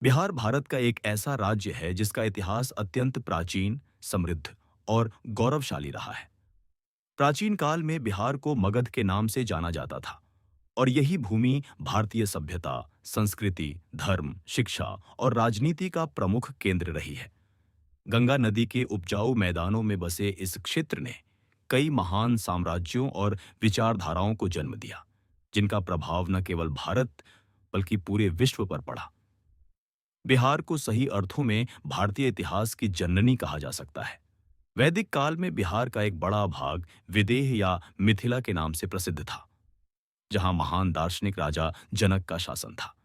बिहार भारत का एक ऐसा राज्य है जिसका इतिहास अत्यंत प्राचीन, समृद्ध और गौरवशाली रहा है। प्राचीन काल में बिहार को मगध के नाम से जाना जाता था और यही भूमि भारतीय सभ्यता, संस्कृति, धर्म, शिक्षा और राजनीति का प्रमुख केंद्र रही है। गंगा नदी के उपजाऊ मैदानों में बसे इस क्षेत्र ने कई महान साम्राज्यों और विचारधाराओं को जन्म दिया, जिनका प्रभाव न केवल भारत बल्कि पूरे विश्व पर पड़ा। बिहार को सही अर्थों में भारतीय इतिहास की जननी कहा जा सकता है। वैदिक काल में बिहार का एक बड़ा भाग विदेह या मिथिला के नाम से प्रसिद्ध था, जहां महान दार्शनिक राजा जनक का शासन था।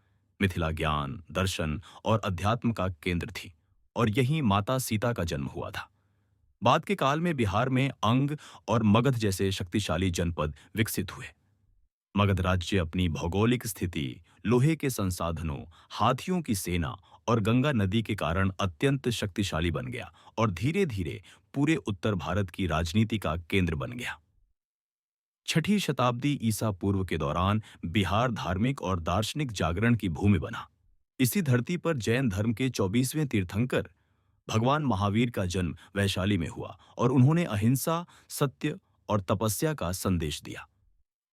मिथिला ज्ञान, दर्शन और अध्यात्म का केंद्र थी और यहीं माता सीता का जन्म हुआ था। बाद के काल में बिहार में अंग और मगध जैसे शक्तिशाली जनपद विकसित हुए। मगध राज्य अपनी भौगोलिक स्थिति, लोहे के संसाधनों, हाथियों की सेना और गंगा नदी के कारण अत्यंत शक्तिशाली बन गया और धीरे-धीरे पूरे उत्तर भारत की राजनीति का केंद्र बन गया। छठी शताब्दी ईसा पूर्व के दौरान बिहार धार्मिक और दार्शनिक जागरण की भूमि बना। इसी धरती पर जैन धर्म के 24वें तीर्थंकर भगवान महावीर का जन्म वैशाली में हुआ और उन्होंने अहिंसा, सत्य और तपस्या का संदेश दिया।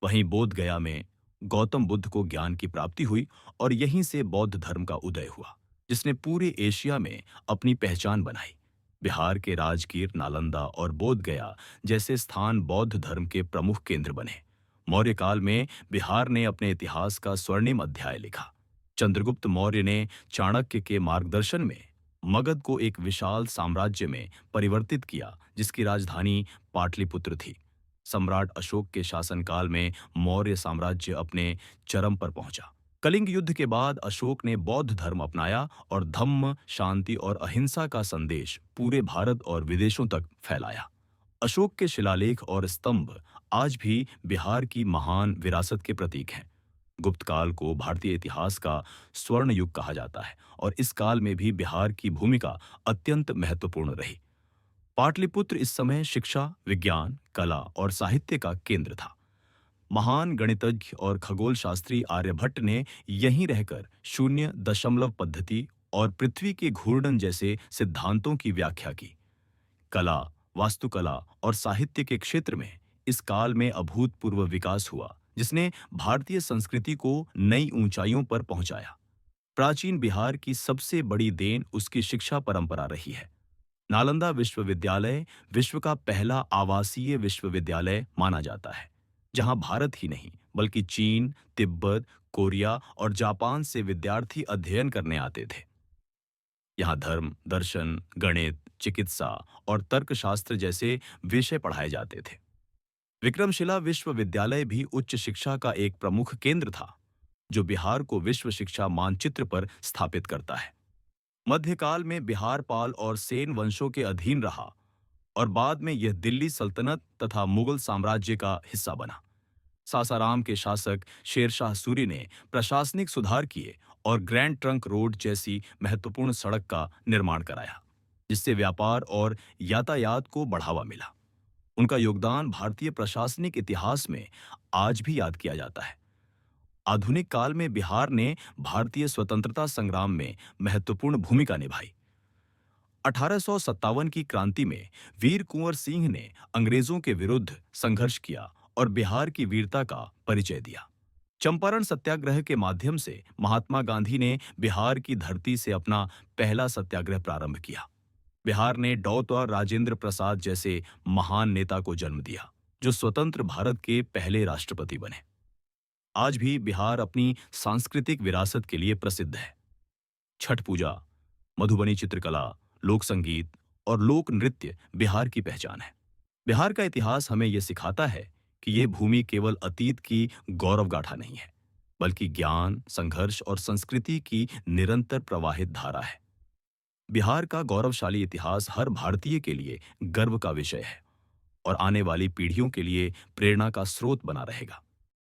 वहीं बोध गया में गौतम बुद्ध को ज्ञान की प्राप्ति हुई और यहीं से बौद्ध धर्म का उदय हुआ, जिसने पूरे एशिया में अपनी पहचान बनाई। बिहार के राजगीर, नालंदा और बोध गया जैसे स्थान बौद्ध धर्म के प्रमुख केंद्र बने। मौर्य काल में बिहार ने अपने इतिहास का स्वर्णिम अध्याय लिखा। चंद्रगुप्त मौर्य ने चाणक्य के मार्गदर्शन में मगध को एक विशाल साम्राज्य में परिवर्तित किया, जिसकी राजधानी पाटलिपुत्र थी। सम्राट अशोक के शासनकाल में मौर्य साम्राज्य अपने चरम पर पहुंचा। कलिंग युद्ध के बाद अशोक ने बौद्ध धर्म अपनाया और धम्म, शांति और अहिंसा का संदेश पूरे भारत और विदेशों तक फैलाया। अशोक के शिलालेख और स्तंभ आज भी बिहार की महान विरासत के प्रतीक हैं। गुप्त काल को भारतीय इतिहास का स्वर्ण युग कहा जाता है और इस काल में भी बिहार की भूमिका अत्यंत महत्वपूर्ण रही। पाटलिपुत्र इस समय शिक्षा, विज्ञान, कला और साहित्य का केंद्र था। महान गणितज्ञ और खगोल शास्त्री आर्यभट्ट ने यहीं रहकर शून्य दशमलव पद्धति और पृथ्वी के घूर्णन जैसे सिद्धांतों की व्याख्या की। कला, वास्तुकला और साहित्य के क्षेत्र में इस काल में अभूतपूर्व विकास हुआ, जिसने भारतीय संस्कृति को नई ऊंचाइयों पर पहुंचाया। प्राचीन बिहार की सबसे बड़ी देन उसकी शिक्षा परंपरा रही है। नालंदा विश्वविद्यालय विश्व का पहला आवासीय विश्वविद्यालय माना जाता है, जहां भारत ही नहीं बल्कि चीन, तिब्बत, कोरिया और जापान से विद्यार्थी अध्ययन करने आते थे। यहाँ धर्म, दर्शन, गणित, चिकित्सा और तर्कशास्त्र जैसे विषय पढ़ाए जाते थे। विक्रमशिला विश्वविद्यालय भी उच्च शिक्षा का एक प्रमुख केंद्र था, जो बिहार को विश्व शिक्षा मानचित्र पर स्थापित करता है। मध्यकाल में बिहार पाल और सेन वंशों के अधीन रहा और बाद में यह दिल्ली सल्तनत तथा मुगल साम्राज्य का हिस्सा बना। सासाराम के शासक शेरशाह सूरी ने प्रशासनिक सुधार किए और ग्रैंड ट्रंक रोड जैसी महत्वपूर्ण सड़क का निर्माण कराया, जिससे व्यापार और यातायात को बढ़ावा मिला। उनका योगदान भारतीय प्रशासनिक इतिहास में आज भी याद किया जाता है। आधुनिक काल में बिहार ने भारतीय स्वतंत्रता संग्राम में महत्वपूर्ण भूमिका निभाई। 1857 की क्रांति में वीर कुंवर सिंह ने अंग्रेजों के विरुद्ध संघर्ष किया और बिहार की वीरता का परिचय दिया। चंपारण सत्याग्रह के माध्यम से महात्मा गांधी ने बिहार की धरती से अपना पहला सत्याग्रह प्रारंभ किया। बिहार ने डॉ. राजेंद्र प्रसाद जैसे महान नेता को जन्म दिया, जो स्वतंत्र भारत के पहले राष्ट्रपति बने। आज भी बिहार अपनी सांस्कृतिक विरासत के लिए प्रसिद्ध है। छठ पूजा, मधुबनी चित्रकला, लोक संगीत और लोक नृत्य बिहार की पहचान है। बिहार का इतिहास हमें यह सिखाता है कि यह भूमि केवल अतीत की गौरव गाथा नहीं है, बल्कि ज्ञान, संघर्ष और संस्कृति की निरंतर प्रवाहित धारा है। बिहार का गौरवशाली इतिहास हर भारतीय के लिए गर्व का विषय है और आने वाली पीढ़ियों के लिए प्रेरणा का स्रोत बना रहेगा।